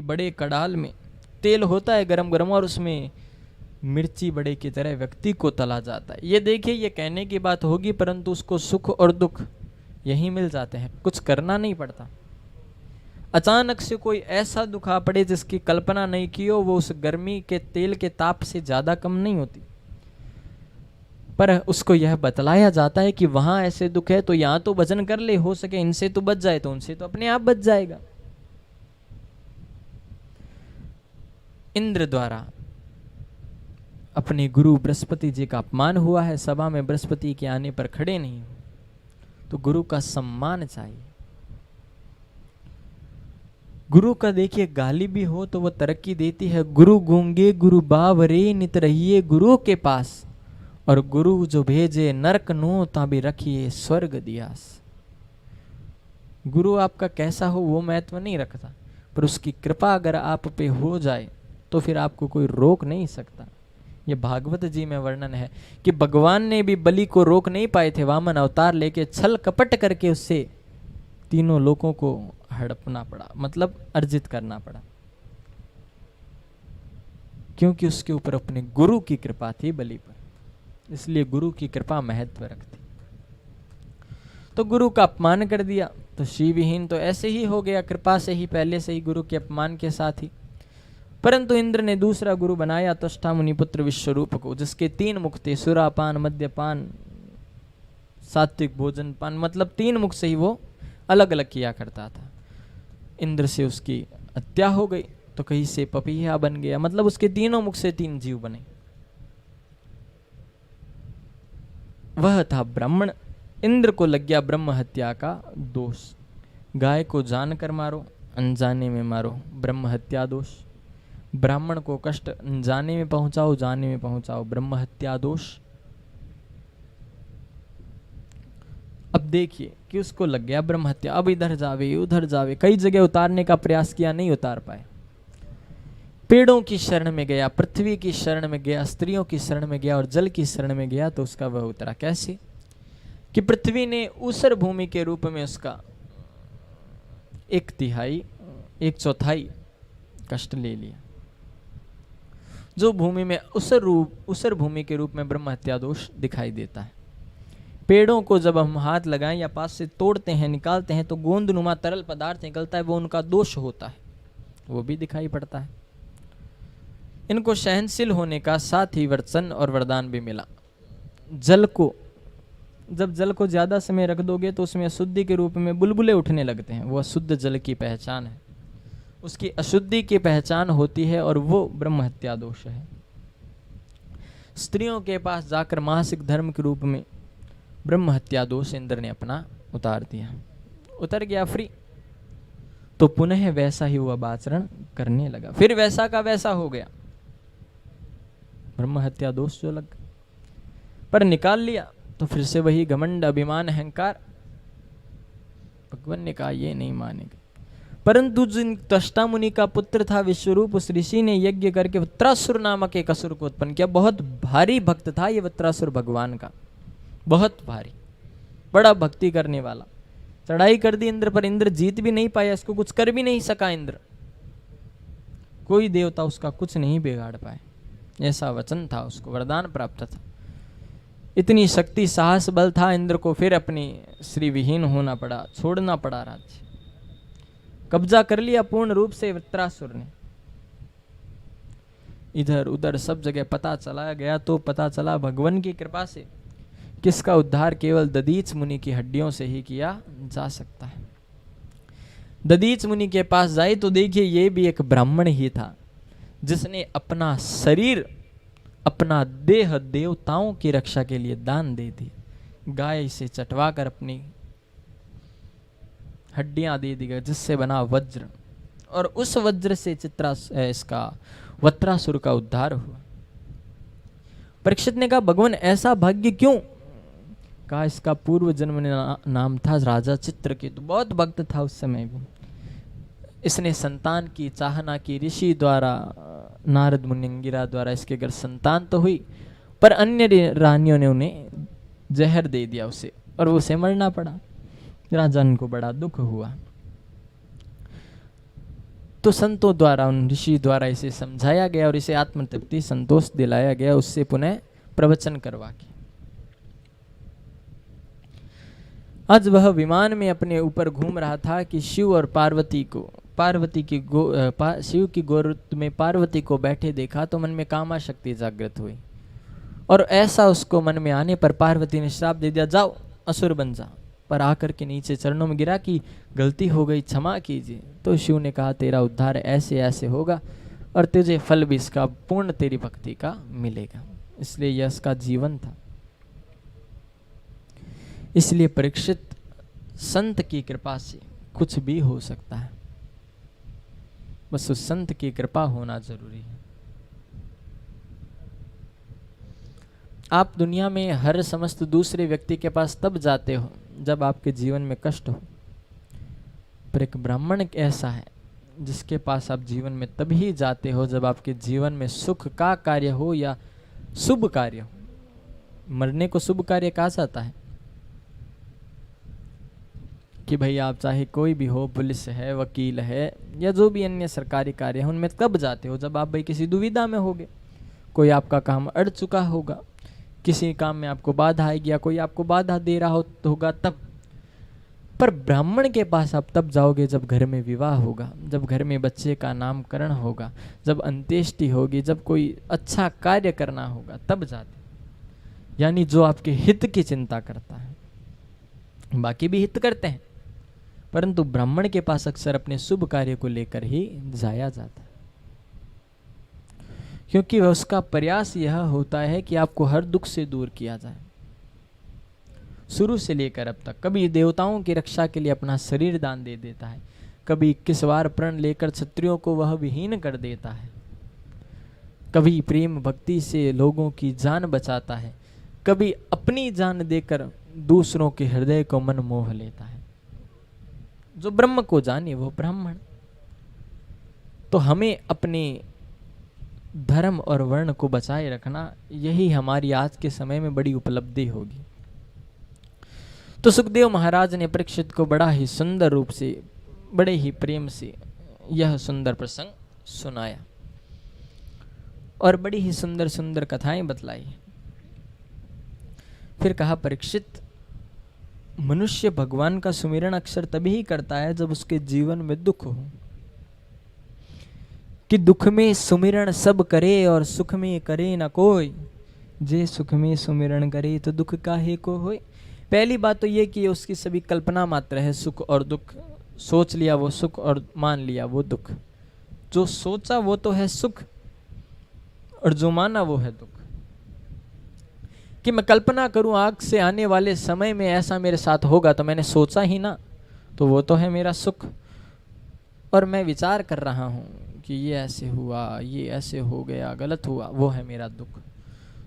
बड़े कड़ाल में तेल होता है गरम गरम, और उसमें मिर्ची बड़े की तरह व्यक्ति को तला जाता है। ये देखिए, ये कहने की बात होगी, परंतु उसको सुख और दुख यही मिल जाते हैं, कुछ करना नहीं पड़ता। अचानक से कोई ऐसा दुख आ पड़े जिसकी कल्पना नहीं की हो, वो उस गर्मी के तेल के ताप से ज्यादा कम नहीं होती, पर उसको यह बतलाया जाता है कि वहां ऐसे दुख है तो यहां तो भजन कर ले, हो सके इनसे तो बच जाए, तो उनसे तो अपने आप बच जाएगा। इंद्र द्वारा अपने गुरु बृहस्पति जी का अपमान हुआ है, सभा में बृहस्पति के आने पर खड़े नहीं हो, तो गुरु का सम्मान चाहिए। गुरु का देखिए गाली भी हो तो वो तरक्की देती है। गुरु गूंगे गुरु बावरे नित रहिए गुरु के पास, और गुरु जो भेजे नरक नो ताबी रखिए स्वर्ग दियास। गुरु आपका कैसा हो वो महत्व नहीं रखता, पर उसकी कृपा अगर आप पे हो जाए तो फिर आपको कोई रोक नहीं सकता। ये भागवत जी में वर्णन है कि भगवान ने भी बलि को रोक नहीं पाए थे, वामन अवतार लेके छल कपट करके उससे तीनों लोगों को हड़पना पड़ा, मतलब अर्जित करना पड़ा, क्योंकि उसके ऊपर अपने गुरु की कृपा थी बलि पर। इसलिए गुरु की कृपा महत्व रखती। तो गुरु का अपमान कर दिया तो शिवहीन तो ऐसे ही हो गया, कृपा से ही, पहले से ही गुरु के अपमान के साथ ही। परंतु इंद्र ने दूसरा गुरु बनाया त्वष्टा मुनिपुत्र विश्वरूप को, जिसके 3 मुख थे, सुरापान, मद्यपान, सात्विक भोजन पान, मतलब 3 मुख से ही वो अलग अलग किया करता था। इंद्र से उसकी हत्या हो गई तो कहीं से पपीहा बन गया, मतलब उसके तीनों मुख से 3 जीव बने। वह था ब्राह्मण। इंद्र को लग गया ब्रह्म हत्या का दोष। गाय को जानकर मारो, अनजाने में मारो, ब्रह्म हत्या दोष। ब्राह्मण को कष्ट जाने में पहुंचाओ, जाने में पहुंचाओ, ब्रह्म हत्या दोष। अब देखिए कि उसको लग गया ब्रह्म हत्या। अब इधर जावे उधर जावे, कई जगह उतारने का प्रयास किया, नहीं उतार पाए। पेड़ों की शरण में गया, पृथ्वी की शरण में गया, स्त्रियों की शरण में गया और जल की शरण में गया, तो उसका वह उतरा। कैसे कि पृथ्वी ने ऊसर भूमि के रूप में उसका 1/3 1/4 कष्ट ले लिया। जो भूमि में ऊसर भूमि के रूप में ब्रह्म हत्या दोष दिखाई देता है। पेड़ों को जब हम हाथ लगाएं या पास से तोड़ते हैं, निकालते हैं, तो गोंदनुमा तरल पदार्थ निकलता है, वो उनका दोष होता है, वो भी दिखाई पड़ता है। इनको सहनशील होने का साथ ही वरदान और वरदान भी मिला। जल को, जब जल को ज्यादा समय रख दोगे तो उसमें अशुद्धि के रूप में बुलबुले उठने लगते हैं, वो अशुद्ध जल की पहचान है, उसकी अशुद्धि की पहचान होती है, और वो ब्रह्म हत्या दोष है। स्त्रियों के पास जाकर मासिक धर्म के रूप में ब्रह्म हत्या दोष इंद्र ने अपना उतार दिया, उतर गया फ्री। तो पुनः वैसा ही वह आचरण करने लगा, फिर वैसा का वैसा हो गया, ब्रह्म हत्या दोष जो लग, पर निकाल लिया तो फिर से वही घमंड, अभिमान, अहंकार। भगवान ने कहा ये नहीं मानेगा। परंतु जिन त्वष्टा मुनि का पुत्र था विश्वरूप, उस ऋषि ने यज्ञ करके वत्रासुर नामक एक असुर को उत्पन्न किया। बहुत भारी भक्त था ये वत्रासुर भगवान का, बहुत भारी, बड़ा भक्ति करने वाला। चढ़ाई कर दी इंद्र पर, इंद्र जीत भी नहीं पाया, इसको कुछ कर भी नहीं सका इंद्र, कोई देवता उसका कुछ नहीं बिगाड़ पाए, ऐसा वचन था, उसको वरदान प्राप्त था। इतनी शक्ति, साहस, बल था इंद्र को, फिर अपनी श्री विहीन होना पड़ा, छोड़ना पड़ा राज्य, कब्जा कर लिया पूर्ण रूप से वृत्रासुर ने। इधर उधर सब जगह पता चला गया, तो पता चला भगवान की कृपा से किसका उद्धार केवल दधीच मुनि की हड्डियों से ही किया जा सकता है। दधीच मुनि के पास जाए तो देखिए ये भी एक ब्राह्मण ही था, जिसने अपना शरीर, अपना देह देवताओं की रक्षा के लिए दान दे दी। गाय से चटवा कर अपनी हड्डियां दे दी गई, जिससे बना वज्र, और उस वज्र से इसका वत्रासुर का उद्धार हुआ। परीक्षित ने कहा भगवान ऐसा भाग्य क्यों? कहा इसका पूर्व जन्म में नाम था राजा चित्रकेतु, बहुत भक्त था उस समय भी। इसने संतान की चाहना की, ऋषि द्वारा, नारद मुनिंगिरा द्वारा इसके घर संतान तो हुई, पर अन्य रानियों ने उन्हें जहर दे दिया उसे, और वो उसे मरना पड़ा। राजा को बड़ा दुख हुआ। तो संतों द्वारा, उन ऋषि द्वारा इसे समझाया गया और इसे आत्मतृप्ति संतोष दिलाया गया, उससे पुनः प्रवचन करवा के। आज वह विमान में अपने ऊपर घूम रहा था कि शिव और पार्वती को, शिव की गोद में पार्वती को बैठे देखा तो मन में कामाशक्ति जागृत हुई, और ऐसा उसको मन में आने पर पार्वती ने श्राप दे दिया, जाओ असुर बन जा। पर आकर के नीचे चरणों में गिरा कि गलती हो गई, क्षमा कीजिए। तो शिव ने कहा, तेरा उद्धार ऐसे ऐसे होगा और तुझे फल भी इसका पूर्ण तेरी भक्ति का मिलेगा। इसलिए यह इसका जीवन था। इसलिए परीक्षित, संत की कृपा से कुछ भी हो सकता है, बस उस संत की कृपा होना जरूरी है। आप दुनिया में हर समस्त दूसरे व्यक्ति के पास तब जाते हो जब आपके जीवन में कष्ट हो, पर एक ब्राह्मण ऐसा है जिसके पास आप जीवन में तभी जाते हो जब आपके जीवन में सुख का कार्य हो या शुभ कार्य हो। मरने को शुभ कार्य कहा जाता है कि भाई आप चाहे कोई भी हो, पुलिस है, वकील है, या जो भी अन्य सरकारी कार्य है, उनमें कब जाते हो जब आप भाई किसी दुविधा में होगे, कोई आपका काम अड़ चुका होगा, किसी काम में आपको बाधा आएगी या कोई आपको बाधा दे रहा होगा तब। पर ब्राह्मण के पास आप तब जाओगे जब घर में विवाह होगा, जब घर में बच्चे का नामकरण होगा, जब अंत्येष्टि होगी, जब कोई अच्छा कार्य करना होगा, तब जाते। यानी जो आपके हित की चिंता करता है। बाकी भी हित करते हैं, परंतु ब्राह्मण के पास अक्सर अपने शुभ कार्य को लेकर ही जाया जाता है, क्योंकि उसका प्रयास यह होता है कि आपको हर दुख से दूर किया जाए। शुरू से लेकर अब तक कभी देवताओं की रक्षा के लिए अपना शरीर दान दे देता है, कभी 21 बार प्रण लेकर क्षत्रियों को वह विहीन कर देता है, कभी प्रेम भक्ति से लोगों की जान बचाता है, कभी अपनी जान देकर दूसरों के हृदय को मन मोह लेता है। जो ब्रह्म को जाने वो ब्राह्मण। तो हमें अपने धर्म और वर्ण को बचाए रखना, यही हमारी आज के समय में बड़ी उपलब्धि होगी। तो सुखदेव महाराज ने परीक्षित को बड़ा ही सुंदर रूप से, बड़े ही प्रेम से यह सुंदर प्रसंग सुनाया और बड़ी ही सुंदर सुंदर कथाएं बतलाई। फिर कहा, परीक्षित, मनुष्य भगवान का सुमिरन अक्सर तभी ही करता है जब उसके जीवन में दुख हो, कि दुख में सुमिरन सब करे और सुख में करे न कोई, जे सुख में सुमिरन करे तो दुख काहे को होय। पहली बात तो ये कि उसकी सभी कल्पना मात्र है, सुख और दुख। सोच लिया वो सुख और मान लिया वो दुख। जो सोचा वो तो है सुख और जो माना वो है दुख। कि मैं कल्पना करूं आग से आने वाले समय में ऐसा मेरे साथ होगा, तो मैंने सोचा ही ना, तो वो तो है मेरा सुख। और मैं विचार कर रहा हूं कि ये ऐसे हुआ, ये ऐसे हो गया, गलत हुआ, वो है मेरा दुख।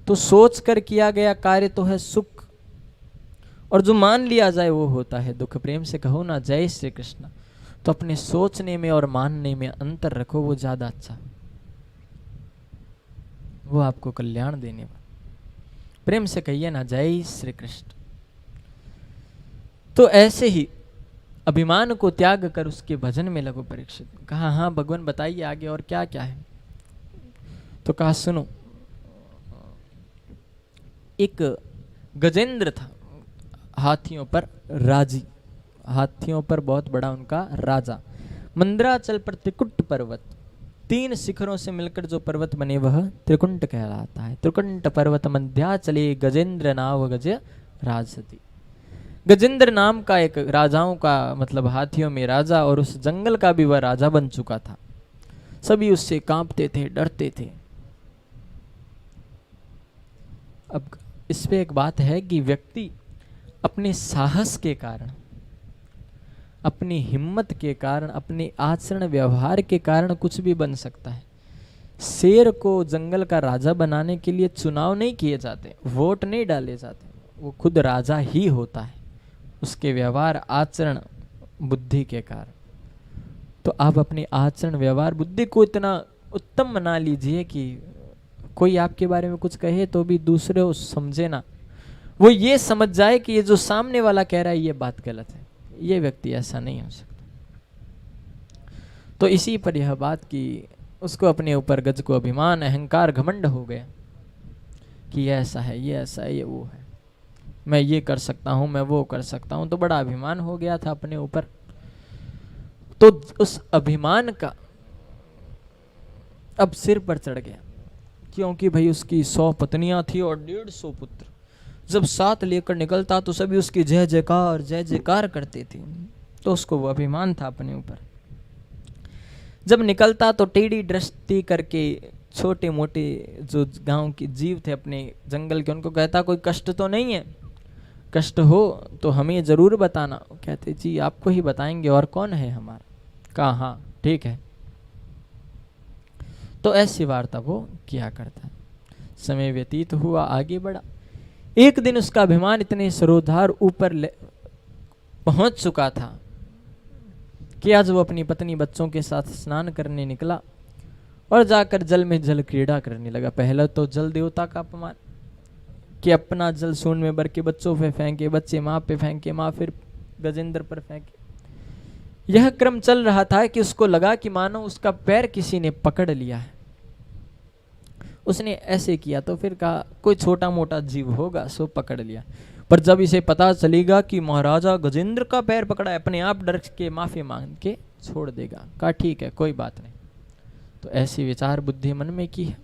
तो सोच कर किया गया कार्य तो है सुख, और जो मान लिया जाए वो होता है दुख। प्रेम से कहो ना, जय श्री कृष्ण। तो अपने सोचने में और मानने में अंतर रखो, वो ज्यादा अच्छा, वो आपको कल्याण देने वाला। प्रेम से कहिए ना, जय श्री कृष्ण। तो ऐसे ही अभिमान को त्याग कर उसके भजन में लगो परीक्षित। कहा, हाँ भगवान बताइए आगे और क्या क्या है। तो कहा, सुनो, एक गजेंद्र था, हाथियों पर राजी, हाथियों पर बहुत बड़ा उनका राजा। मंदराचल पर त्रिकुट पर्वत, 3 शिखरों से मिलकर जो पर्वत बने वह त्रिकुंट कहलाता है। त्रिकुंट पर्वत मध्याचले गजेंद्र नाव गज राजसती। गजेंद्र नाम का एक राजाओं का मतलब हाथियों में राजा, और उस जंगल का भी वह राजा बन चुका था। सभी उससे कांपते थे, डरते थे। अब इस पे एक बात है कि व्यक्ति अपने साहस के कारण, अपनी हिम्मत के कारण, अपने आचरण व्यवहार के कारण कुछ भी बन सकता है। शेर को जंगल का राजा बनाने के लिए चुनाव नहीं किए जाते, वोट नहीं डाले जाते, वो खुद राजा ही होता है उसके व्यवहार, आचरण, बुद्धि के कारण। तो आप अपने आचरण, व्यवहार, बुद्धि को इतना उत्तम बना लीजिए कि कोई आपके बारे में कुछ कहे तो भी दूसरे को समझे ना, वो ये समझ जाए कि ये जो सामने वाला कह रहा है ये बात गलत है, ये व्यक्ति ऐसा नहीं हो सकता। तो इसी पर यह बात की उसको अपने ऊपर गज को अभिमान अहंकार घमंड हो गया कि ये ऐसा है, ये ऐसा है, ये वो है, मैं ये कर सकता हूँ, मैं वो कर सकता हूँ। तो बड़ा अभिमान हो गया था अपने ऊपर। तो उस अभिमान का अब सिर पर चढ़ गया, क्योंकि भाई उसकी 100 पत्नियां थी और 150 पुत्र। जब साथ लेकर निकलता तो सभी उसकी जय जयकार करते थे। तो उसको वो अभिमान था अपने ऊपर। जब निकलता तो टेढ़ी दृष्टि करके छोटे मोटे जो गांव के जीव थे अपने जंगल के, उनको कहता कोई कष्ट तो नहीं है, कष्ट हो तो हमें जरूर बताना। कहते जी आपको ही बताएंगे, और कौन है हमारा। कहा हाँ ठीक है। तो ऐसी वार्ता वो किया करता। समय व्यतीत हुआ, आगे बढ़ा। एक दिन उसका अभिमान इतने सरोधार ऊपर पहुंच चुका था कि आज वो अपनी पत्नी बच्चों के साथ स्नान करने निकला और जाकर जल में जल क्रीड़ा करने लगा। पहला तो जल देवता का अपमान कि अपना जल सूंड में भर के बच्चों पे फेंके, बच्चे माँ पे फेंके, माँ फिर गजेंद्र पर फेंके। यह क्रम चल रहा था कि उसको लगा कि मानो उसका पैर किसी ने पकड़ लिया है। उसने ऐसे किया तो फिर कहा कोई छोटा मोटा जीव होगा सो पकड़ लिया। पर जब इसे पता चलेगा कि महाराजा गजेंद्र का पैर पकड़ा है, अपने आप डर के माफी मांग के छोड़ देगा। कहा ठीक है कोई बात नहीं। तो ऐसी विचार बुद्धि मन में की है।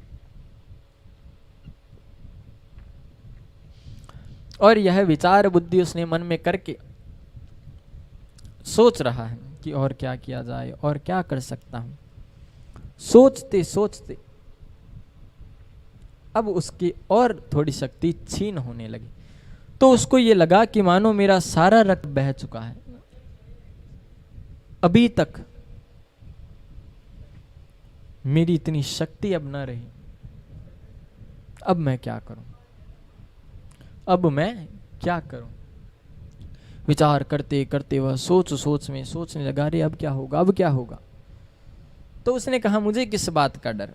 और यह विचार बुद्धि उसने मन में करके सोच रहा है कि और क्या किया जाए और क्या कर सकता हूं। सोचते सोचते अब उसकी और थोड़ी शक्ति छीन होने लगी। तो उसको ये लगा कि मानो मेरा सारा रक्त बह चुका है, अभी तक मेरी इतनी शक्ति अब न रही। अब मैं क्या करूं, अब मैं क्या करूं। विचार करते करते वह सोच में सोचने लगा, रे अब क्या होगा, अब क्या होगा। तो उसने कहा मुझे किस बात का डर।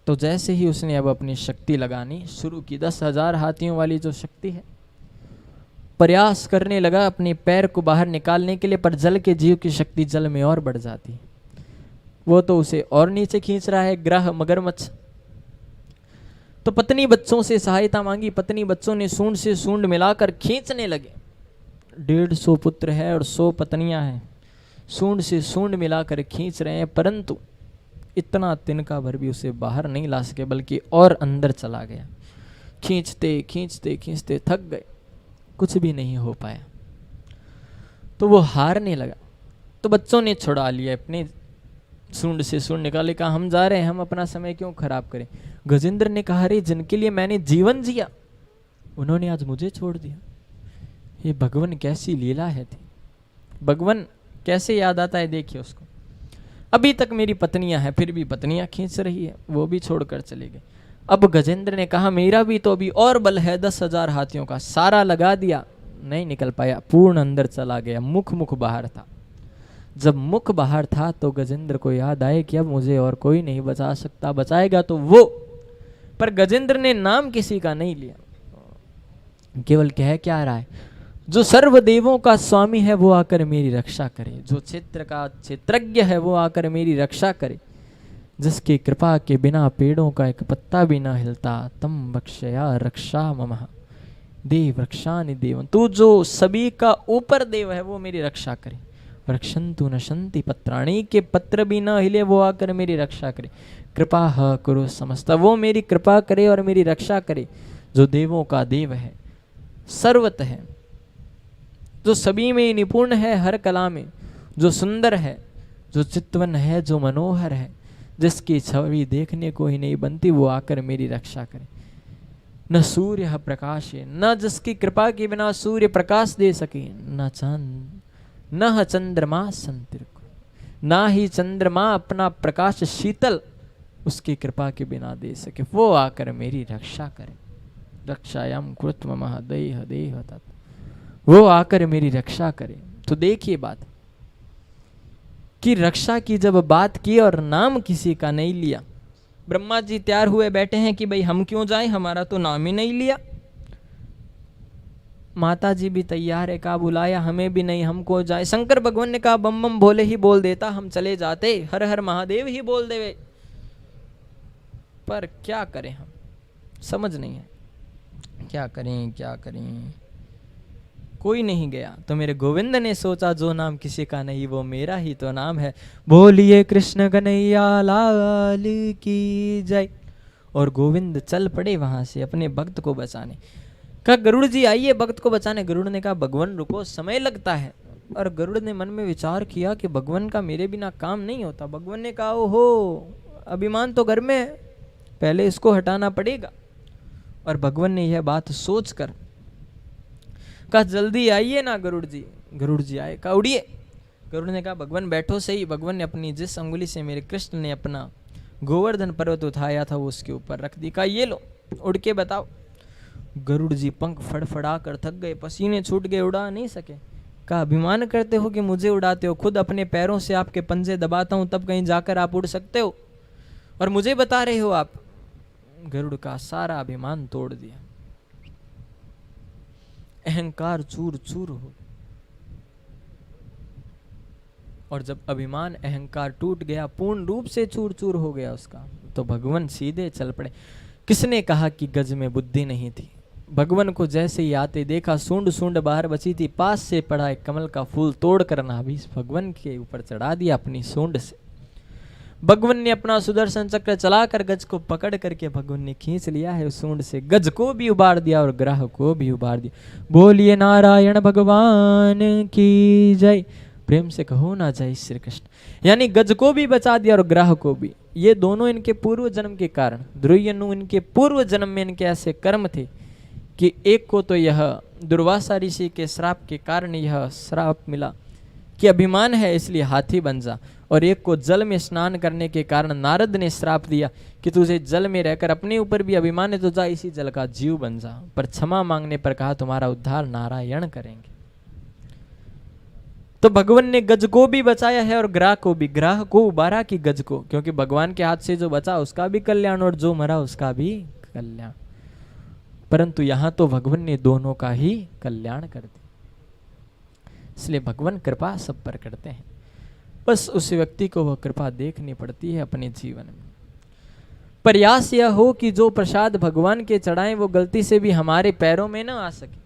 तो जैसे ही उसने अब अपनी शक्ति लगानी शुरू की, 10,000 हाथियों वाली जो शक्ति है, प्रयास करने लगा अपने पैर को बाहर निकालने के लिए। पर जल के जीव की शक्ति जल में और बढ़ जाती, वो तो उसे और नीचे खींच रहा है, ग्रह मगरमच्छ। तो पत्नी बच्चों से सहायता मांगी। पत्नी बच्चों ने सूंड से सूंड मिलाकर खींचने लगे। 150 पुत्र है और 100 पत्नियां हैं, सूंड से सूंड मिलाकर खींच रहे हैं, परंतु इतना तिनका भर भी उसे बाहर नहीं ला सके, बल्कि और अंदर चला गया। खींचते खींचते खींचते थक गए, कुछ भी नहीं हो पाया। तो वो हारने लगा। तो बच्चों ने छुड़ा लिया, अपने सूंड से सूंड निकाले, कहा हम जा रहे हैं, हम अपना समय क्यों खराब करें। गजेंद्र ने कहा अरे जिनके लिए मैंने जीवन जिया उन्होंने आज मुझे छोड़ दिया। ये भगवान कैसी लीला है थी। भगवान कैसे याद आता है, देखिए उसको। अभी तक मेरी पत्नियां हैं, फिर भी पत्नियां खींच रही है, वो भी छोड़कर चले गए। अब गजेंद्र ने कहा मेरा भी तो अभी और बल है, 10,000 हाथियों का, सारा लगा दिया, नहीं निकल पाया, पूर्ण अंदर चला गया। मुख बाहर था। जब मुख बाहर था तो गजेंद्र को याद आए कि अब मुझे और कोई नहीं बचा सकता, बचाएगा तो वो। पर गजेंद्र ने नाम किसी का नहीं लिया, केवल कह क्या रहा है, जो सर्वदेवों का स्वामी है वो आकर मेरी रक्षा करे, जो क्षेत्र का क्षेत्रज्ञ है वो आकर मेरी रक्षा करे, जिसकी कृपा के बिना पेड़ों का एक पत्ता भी ना हिलता, तम बक्षया रक्षा मम देव रक्षानि देवं। तू जो सभी का ऊपर देव है वो मेरी रक्षा करे। रक्षन्तु नशन्ति पत्राणि, के पत्र भी ना हिले वो आकर मेरी रक्षा करे। कृपा करो समस्त, वो मेरी कृपा करे और मेरी रक्षा करे। जो देवों का देव है, सर्वत है, जो सभी में निपुण है, हर कला में, जो सुंदर है, जो चित्तवन है, जो मनोहर है, जिसकी छवि देखने को ही नहीं बनती, वो आकर मेरी रक्षा करे। न सूर्य प्रकाश है, न जिसकी कृपा के बिना सूर्य प्रकाश दे सके, न चांद न चंद्रमा संतिर्क, ना ही चंद्रमा अपना प्रकाश शीतल उसकी कृपा के बिना दे सके, वो आकर मेरी रक्षा करे। रक्षायाम कृत्म महदेह देह तत्, वो आकर मेरी रक्षा करे। तो देखिए बात कि रक्षा की जब बात की और नाम किसी का नहीं लिया। ब्रह्मा जी तैयार हुए बैठे हैं कि भाई हम क्यों जाएं, हमारा तो नाम ही नहीं लिया। माता जी भी तैयार है, कहा बुलाया हमें भी नहीं, हमको जाए। शंकर भगवान ने कहा बम बम भोले ही बोल देता, हम चले जाते, हर हर महादेव ही बोल देवे। पर क्या करें, हम समझ नहीं है, क्या करें क्या करें। कोई नहीं गया तो मेरे गोविंद ने सोचा, जो नाम किसी का नहीं वो मेरा ही तो नाम है। बोलिए कृष्ण कन्हैया लाल की जय। और गोविंद चल पड़े वहां से अपने भक्त को बचाने। कहा गरुड़ जी आइए भक्त को बचाने। गरुड़ ने कहा भगवान रुको, समय लगता है। और गरुड़ ने मन में विचार किया कि भगवान का मेरे बिना काम नहीं होता। भगवान ने कहा ओहो, अभिमान तो घर में है, पहले इसको हटाना पड़ेगा। और भगवान ने यह बात सोचकर कहा जल्दी आइए ना गरुड़ जी। गरुड़ जी आए, कहा उड़िए। गरुड़ ने कहा भगवान बैठो सही। भगवान ने अपनी जिस अंगुली से मेरे कृष्ण ने अपना गोवर्धन पर्वत उठाया था वो उसके ऊपर रख दी। कहा ये लो उड़ के बताओ। गरुड़ जी पंख फड़फड़ा कर थक गए, पसीने छूट गए, उड़ा नहीं सके। कहा अभिमान करते हो कि मुझे उड़ाते हो, खुद अपने पैरों से आपके पंजे दबाता हूं तब कहीं जाकर आप उड़ सकते हो, और मुझे बता रहे हो आप। गरुड़ का सारा अभिमान तोड़ दिया, अहंकार चूर चूर हो। और जब अभिमान अहंकार टूट गया, पूर्ण रूप से चूर चूर हो गया उसका, तो भगवान सीधे चल पड़े। किसने कहा कि गज में बुद्धि नहीं थी? भगवान को जैसे ही आते देखा, सूंड सूंड बाहर बची थी, पास से पड़ा एक कमल का फूल तोड़ कर नाभि भगवान के ऊपर चढ़ा दिया अपनी सूंड से। भगवान ने अपना सुदर्शन चक्र चलाकर गज को पकड़ करके भगवान ने खींच लिया है उस सूंड से, गज को भी उबार दिया और ग्रह को भी उबार दिया। बोलिए नारायण भगवान की जय। प्रेम से कहो ना जय श्री कृष्ण। यानी गज को भी बचा दिया और ग्रह को भी। ये दोनों इनके पूर्व जन्म के कारण, ध्रुवयनु इनके पूर्व जन्म में इनके ऐसे कर्म थे कि एक को तो यह दुर्वासा ऋषि के श्राप के कारण यह श्राप मिला कि अभिमान है इसलिए हाथी बन जा, और एक को जल में स्नान करने के कारण नारद ने श्राप दिया कि तुझे जल में रहकर अपने ऊपर भी अभिमान है तो जा इसी जल का जीव बन जा। पर क्षमा मांगने पर कहा तुम्हारा उद्धार नारायण करेंगे। तो भगवान ने गज को भी बचाया है और ग्राह को भी, ग्राह को उबारा कि गज को, क्योंकि भगवान के हाथ से जो बचा उसका भी कल्याण और जो मरा उसका भी कल्याण। परंतु यहां तो भगवान ने दोनों का ही कल्याण कर दिया। इसलिए भगवान कृपा सब पर करते हैं, बस उस व्यक्ति को वह कृपा देखनी पड़ती है अपने जीवन में। प्रयास यह हो कि जो प्रसाद भगवान के चढ़ाएं वो गलती से भी हमारे पैरों में न आ सके।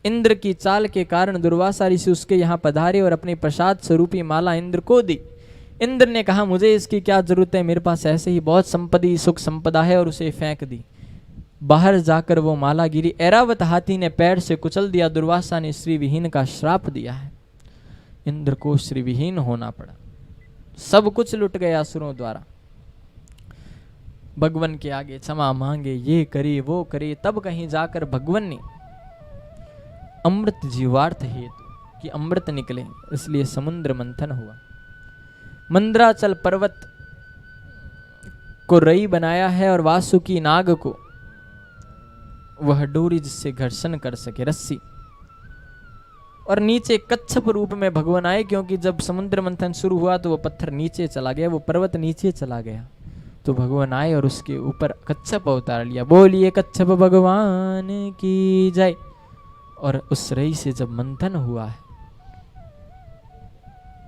इंद्र की चाल के कारण दुर्वासा ऋषि उसके यहाँ पधारे और अपनी प्रसाद स्वरूपी माला इंद्र को दी। इंद्र ने कहा मुझे इसकी क्या जरूरत है, मेरे पास ऐसे ही बहुत संपत्ति सुख संपदा है, और उसे फेंक दी। बाहर जाकर वो माला गिरी, ऐरावत हाथी ने पैर से कुचल दिया। दुर्वासा ने श्री विहीन का श्राप दिया है, इंद्र को श्री विहीन होना पड़ा, सब कुछ लुट गया असुरों द्वारा। भगवान के आगे क्षमा मांगे, ये करी वो करी, तब कहीं जाकर भगवान ने अमृत जीवार्थ हेतु कि अमृत निकले, इसलिए समुद्र मंथन हुआ। मंद्राचल पर्वत को रई बनाया है और वासुकी नाग को वह डोरी जिससे घर्षण कर सके, रस्सी। और नीचे कच्छप रूप में भगवान आए, क्योंकि जब समुद्र मंथन शुरू हुआ तो वो पत्थर नीचे चला गया, वो पर्वत नीचे चला गया, तो भगवान आए और उसके ऊपर कच्छप अवतार लिया। बोलिए कच्छप भगवान की जय। और उस रई से जब मंथन हुआ है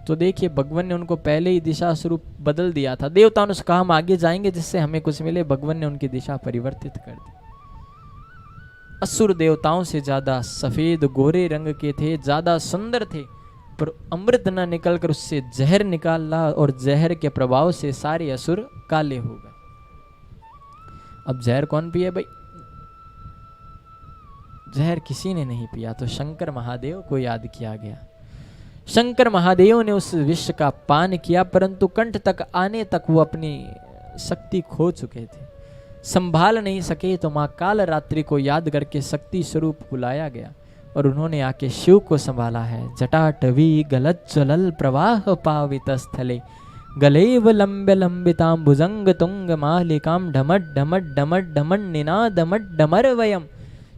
तो देखिए भगवान ने उनको पहले ही दिशा स्वरूप बदल दिया था। देवताओं ने कहा हम आगे जाएंगे जिससे हमें कुछ मिले, भगवान ने उनकी दिशा परिवर्तित कर दी। असुर देवताओं से ज्यादा सफेद गोरे रंग के थे, ज्यादा सुंदर थे, पर अमृत न निकलकर उससे जहर निकाला और जहर के प्रभाव से सारे असुर काले हो गए। अब जहर कौन पिए भाई? जहर किसी ने नहीं पिया, तो शंकर महादेव को याद किया गया। शंकर महादेव ने उस विष का पान किया, परंतु कंठ तक आने तक वो अपनी शक्ति खो चुके थे, संभाल नहीं सके। तो मां काल रात्रि को याद करके शक्ति स्वरूप बुलाया गया और उन्होंने आके शिव को संभाला है। जटाटवी गलज्ज्वलल प्रवाह पावित स्थले गलेव लंबे लंबिताम भुजंग तुंग मालिकाम ढमट ढमट ढमट ढमट निनादमट डमर वयम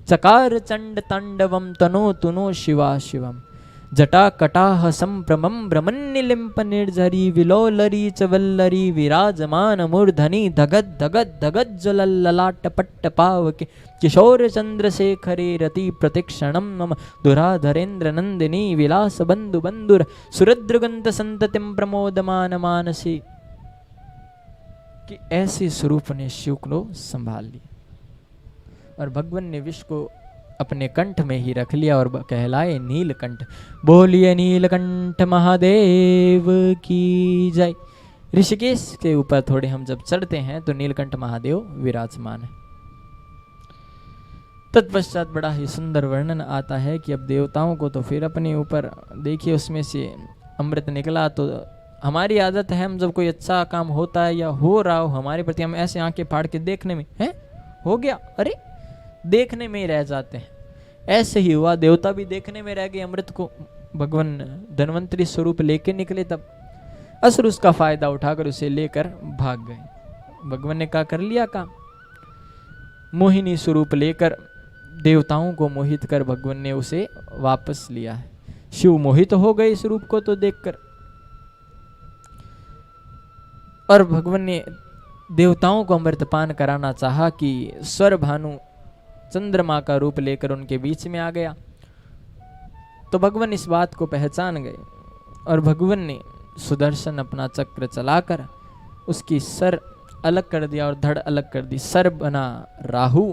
चकार चंड तांडवम तनो तुनो शिवा शिवम। जटा कटाह संप्रमं भ्रमन्निलिम्प निर्झरी विलोलरी चवल्लरी विराजमान मूर्धनि धगद धगद धगद ज्वलल्ललाट पट्ट पावके किशोर चंद्रशेखरे रति प्रतिक्षणम मम दुराधरेन्द्र नंदिनी विलास बंधु बंधुर सुरद्रगंत संततिम प्रमोदमान मानसी। कि ऐसे स्वरूप ने शिव को संभाल लिया और भगवान ने विष को अपने कंठ में ही रख लिया और कहलाए नीलकंठ। बोलिए नीलकंठ महादेव की जय। ऋषिकेश के ऊपर थोड़े हम जब चढ़ते हैं तो नीलकंठ महादेव विराजमान है। तत्पश्चात बड़ा ही सुंदर वर्णन आता है कि अब देवताओं को तो फिर अपने ऊपर देखिए उसमें से अमृत निकला। तो हमारी आदत है हम जब कोई अच्छा काम होता है या हो रहा हो हमारे प्रति हम ऐसे आंखें फाड़ के देखने में है हो गया अरे देखने में ही रह जाते हैं। ऐसे ही हुआ देवता भी देखने में रह गए अमृत को। भगवान धन्वंतरी स्वरूप लेके निकले तब असुर उसका फायदा उठाकर उसे लेकर भाग गए। भगवान ने कहा कर लिया काम। मोहिनी स्वरूप लेकर देवताओं को मोहित कर भगवान ने उसे वापस लिया है। शिव मोहित हो गए इस रूप को तो देखकर और भगवान ने देवताओं को अमृतपान कराना चाहा कि स्वर भानु चंद्रमा का रूप लेकर उनके बीच में आ गया। तो भगवान इस बात को पहचान गए और भगवान ने सुदर्शन अपना चक्र चलाकर उसकी सर अलग कर दिया और धड़ अलग कर दी। सर बना राहु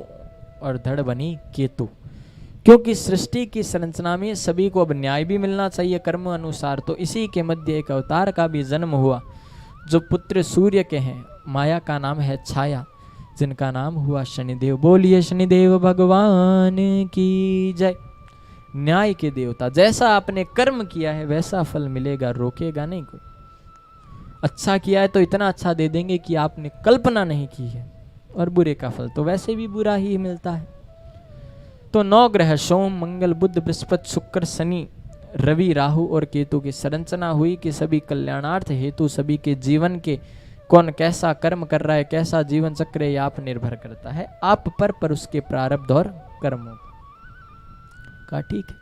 और धड़ बनी केतु। क्योंकि सृष्टि की संरचना में सभी को अब न्याय भी मिलना चाहिए कर्म अनुसार। तो इसी के मध्य एक अवतार का भी जन्म हुआ जो पुत्र सूर्य के हैं। माया का नाम है छाया जिनका नाम हुआ शनिदेव। बोलिए शनिदेव भगवान की जय। न्याय के देवता। जैसा आपने कर्म किया है वैसा फल मिलेगा, रोकेगा नहीं कोई। अच्छा किया है तो इतना अच्छा दे देंगे कि आपने कल्पना नहीं की है और बुरे का फल तो वैसे भी बुरा ही मिलता है। तो 9 ग्रह सोम मंगल बुध बृहस्पति शुक्र शनि रवि राहु और केतु की संरचना हुई कि सभी कल्याणार्थ हेतु सभी के जीवन के कौन कैसा कर्म कर रहा है कैसा जीवन चक्र है आप निर्भर करता है आप पर उसके प्रारब्ध और कर्मों का। ठीक है।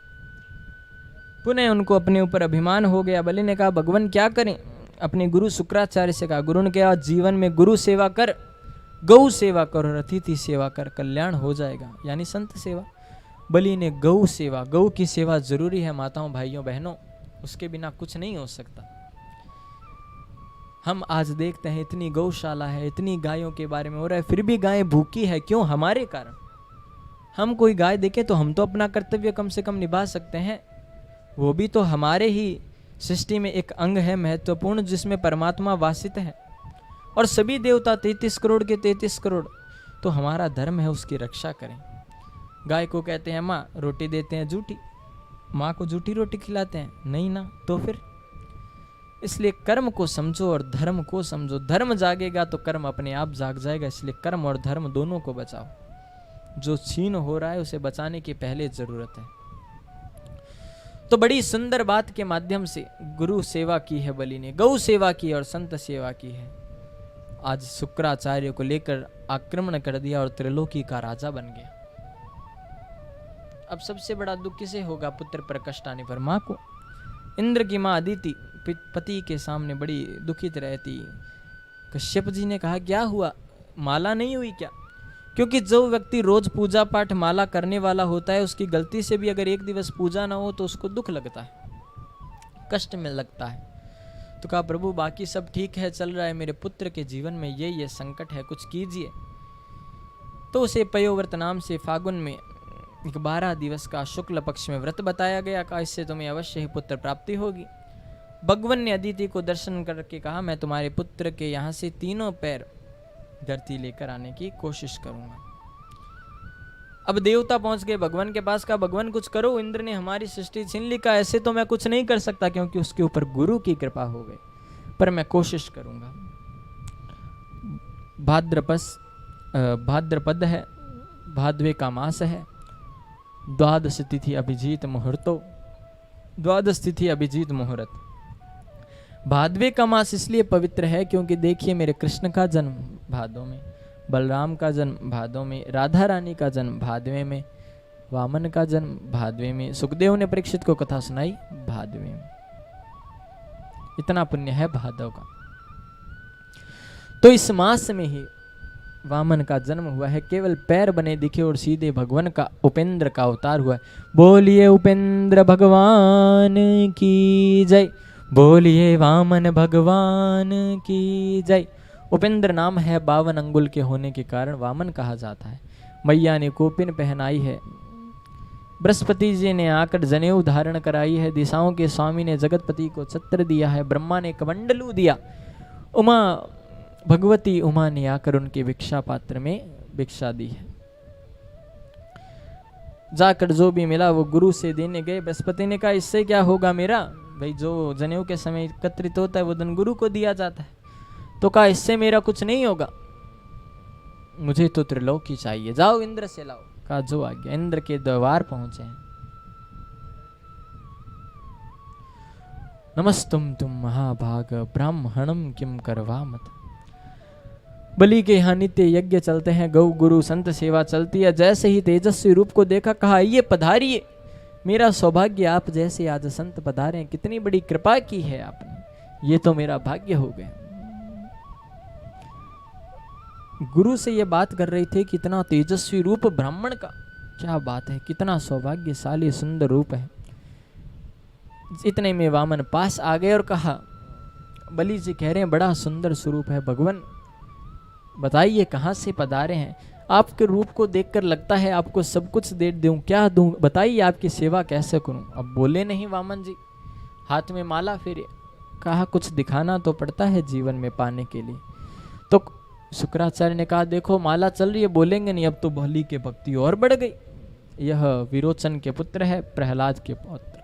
पुनः उनको अपने ऊपर अभिमान हो गया। बलि ने कहा भगवान क्या करें। अपने गुरु शुक्राचार्य से कहा। गुरु ने कहा जीवन में गुरु सेवा कर, गौ सेवा कर और अतिथि सेवा कर, कल्याण हो जाएगा, यानी संत सेवा। बलि ने गौ सेवा, गौ की सेवा जरूरी है माताओं भाइयों बहनों, उसके बिना कुछ नहीं हो सकता। हम आज देखते हैं इतनी गौशाला है, इतनी गायों के बारे में हो रहा है, फिर भी गाय भूखी है। क्यों? हमारे कारण। हम कोई गाय देखें तो हम तो अपना कर्तव्य कम से कम निभा सकते हैं, वो भी तो हमारे ही सृष्टि में एक अंग है महत्वपूर्ण जिसमें परमात्मा वासित है और सभी देवता 33 करोड़ के 33 करोड़। तो हमारा धर्म है उसकी रक्षा करें। गाय को कहते हैं माँ, रोटी देते हैं झूठी, माँ को झूठी रोटी खिलाते हैं नहीं ना, तो फिर इसलिए कर्म को समझो और धर्म को समझो। धर्म जागेगा तो कर्म अपने आप जाग जाएगा। इसलिए कर्म और धर्म दोनों को बचाओ। जो छीन हो रहा है उसे बचाने की पहले जरूरत है। तो बड़ी सुंदर बात के माध्यम से गुरु सेवा की है बलि ने, गौ सेवा की और संत सेवा की है। आज शुक्राचार्य को लेकर आक्रमण कर दिया और त्रिलोकी का राजा बन गया। अब सबसे बड़ा दुख किसे होगा? पुत्र पर कष्ट आने पर माँ को। इंद्र की माँ अदिति पति के सामने बड़ी दुखित रहती। कश्यप जी ने कहा क्या हुआ, माला नहीं हुई क्या? क्योंकि जो व्यक्ति रोज पूजा पाठ माला करने वाला होता है उसकी गलती से भी अगर एक दिवस पूजा ना हो तो उसको दुख लगता है, कष्ट में लगता है। तो कहा प्रभु बाकी सब ठीक है, चल रहा है, मेरे पुत्र के जीवन में ये संकट है, कुछ कीजिए। तो उसे पयोव्रत नाम से फागुन में एक 12 दिवस का शुक्ल पक्ष में व्रत बताया गया। कहा इससे तुम्हें अवश्य ही पुत्र प्राप्ति होगी। भगवान ने अदिति को दर्शन करके कहा मैं तुम्हारे पुत्र के यहाँ से 3 पैर धरती लेकर आने की कोशिश करूंगा। अब देवता पहुंच गए भगवान के पास। कहा भगवान कुछ करो, इंद्र ने हमारी सृष्टि छीन ली। का ऐसे तो मैं कुछ नहीं कर सकता क्योंकि उसके ऊपर गुरु की कृपा हो गई, पर मैं कोशिश करूंगा। भाद्रपद है, भाद्वे का मास है, द्वादश तिथि अभिजीत मुहूर्तो, द्वादश तिथि अभिजीत मुहूर्त। भादवे का मास इसलिए पवित्र है क्योंकि देखिए मेरे कृष्ण का जन्म भादों में, बलराम का जन्म भादों में, राधा रानी का जन्म भादवे में वामन का जन्म भादवे में। सुखदेव ने परीक्षित को कथा सुनाई भादवे में। इतना पुण्य है भादव का। तो इस मास में ही वामन का जन्म हुआ है। केवल पैर बने दिखे और सीधे भगवान का उपेंद्र का अवतार हुआ है। बोलिए उपेंद्र भगवान की जय, बोलिए वामन भगवान की जय। उपेंद्र नाम है 52 अंगुल के होने के कारण वामन कहा जाता है। मैया ने कोपिन पहनाई है, बृहस्पति जी ने आकर जनेऊ धारण कराई है, दिशाओं के स्वामी ने जगतपति को छत्र दिया है, ब्रह्मा ने कमंडलू दिया, उमा भगवती उमा ने आकर उनके भिक्षा पात्र में भिक्षा दी है। जाकर जो भी मिला वो गुरु से देने गए। बृहस्पति ने कहा इससे क्या होगा मेरा, भाई जो जनेऊ के समय एकत्रित होता है वो धन गुरु को दिया जाता है। तो कहा इससे मेरा कुछ नहीं होगा, मुझे तो त्रिलोकी चाहिए, जाओ इंद्र से लाओ। कहा जो आ गया। इंद्र के द्वार पहुंचे। नमस्तुम तुम महाभाग ब्राह्मणम किम करवामत। बलि के यहाँ नित्य यज्ञ चलते हैं, गौ गुरु संत सेवा चलती है। जैसे ही तेजस्वी रूप को देखा कहा ये पधारिए, मेरा सौभाग्य आप जैसे आज संत पधारे हैं, कितनी बड़ी कृपा की है आपने, ये तो मेरा भाग्य हो गया। गुरु से ये बात कर रही थी, कितना तेजस्वी रूप ब्राह्मण का, क्या बात है, कितना सौभाग्यशाली सुंदर रूप है। इतने में वामन पास आ गए और कहा, बलि जी कह रहे हैं बड़ा सुंदर स्वरूप है भगवान, बताइए कहाँ से पधारे हैं। आपके रूप को देखकर लगता है आपको सब कुछ दे दूं, क्या दूं, बताइए आपकी सेवा कैसे करूं। अब बोले नहीं वामन जी, हाथ में माला फेरे। कहा कुछ दिखाना तो पड़ता है जीवन में पाने के लिए। तो शुक्राचार्य ने कहा देखो माला चल रही है, बोलेंगे नहीं। अब तो बलि के भक्ति और बढ़ गई। यह विरोचन के पुत्र है, प्रहलाद के पुत्र,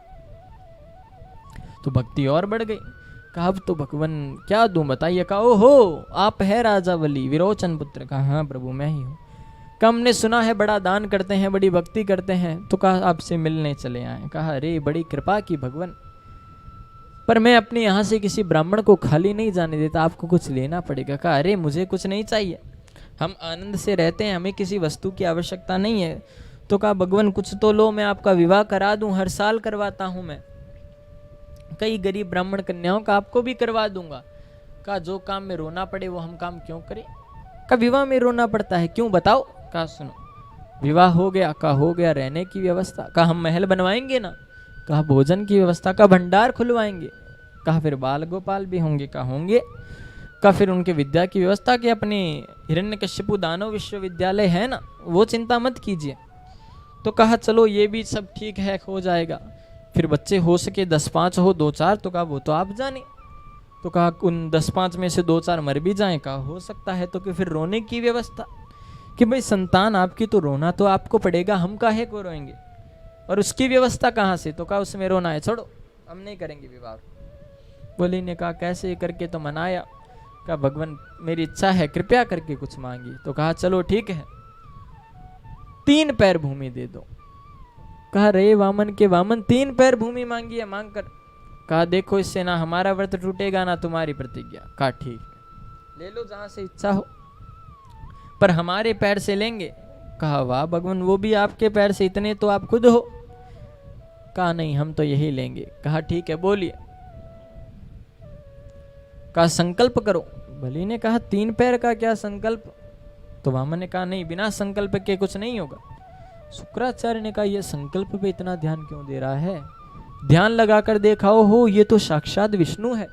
तो भक्ति और बढ़ गई। कहा अब तो भगवान क्या दूं बताइए। कहा ओहो आप है राजा बलि, विरोचन पुत्र। कहा हाँ प्रभु मैं ही हूँ। कहा हमने सुना है बड़ा दान करते हैं, बड़ी भक्ति करते हैं, तो कहा आपसे मिलने चले आए। कहा अरे बड़ी कृपा की भगवान, पर मैं अपने यहाँ से किसी ब्राह्मण को खाली नहीं जाने देता, आपको कुछ लेना पड़ेगा। कहा अरे मुझे कुछ नहीं चाहिए, हम आनंद से रहते हैं, हमें किसी वस्तु की आवश्यकता नहीं है। तो कहा भगवान कुछ तो लो, मैं आपका विवाह करा दूं, हर साल करवाता हूं मैं, कई गरीब ब्राह्मण कन्याओं का आपको भी करवा दूंगा। कहा जो काम में रोना पड़े वो हम काम क्यों करें। कहा विवाह में रोना पड़ता है, क्यों बताओ। कहा सुनो विवाह हो गया। कहा हो गया, रहने की व्यवस्था। कहा हम महल बनवाएंगे ना। कहा भोजन की व्यवस्था। कहा भंडार खुलवाएंगे। कहा फिर बाल गोपाल भी होंगे। कहा होंगे। कहा फिर उनके विद्या की व्यवस्था के अपने हिरण्यकश्यपु दानव विश्वविद्यालय है ना, वो चिंता मत कीजिए। तो कहा चलो ये भी सब ठीक है, हो जाएगा। फिर बच्चे हो सके 10-5 हो, 2-4। तो कहा वो तो आप जाने। तो कहा उन 10-5 में से 2-4 मर भी जाएं। कहा हो सकता है। तो कि फिर रोने की व्यवस्था, कि भाई संतान आपकी तो रोना तो आपको पड़ेगा, हम काहे को रोएंगे, और उसकी व्यवस्था कहाँ से। तो कहा उसमें रोना है, छोड़ो हम नहीं करेंगे विवाह। बोली ने कहा कैसे करके तो मनाया। कहा भगवान मेरी इच्छा है, कृपया करके कुछ मांगी। तो कहा चलो ठीक है, 3 पैर भूमि दे दो। कहा रे वामन के वामन 3 पैर भूमि मांगी है, मांग कर। कहा देखो इससे ना हमारा व्रत टूटेगा ना तुम्हारी प्रतिज्ञा। कहा ठीक है ले लो जहां से इच्छा हो, पर हमारे पैर से लेंगे। कहा वाह भगवान वो भी आपके पैर से, इतने तो आप खुद हो। कहा नहीं हम तो यही लेंगे। कहा ठीक है बोलिए। कहा संकल्प करो। बलि ने कहा 3 पैर का क्या संकल्प। तो वामन ने कहा नहीं बिना संकल्प के कुछ नहीं होगा। शुक्राचार्य ने कहा यह संकल्प पे इतना ध्यान क्यों दे रहा है, ध्यान लगाकर देखा हो ये तो साक्षात विष्णु है।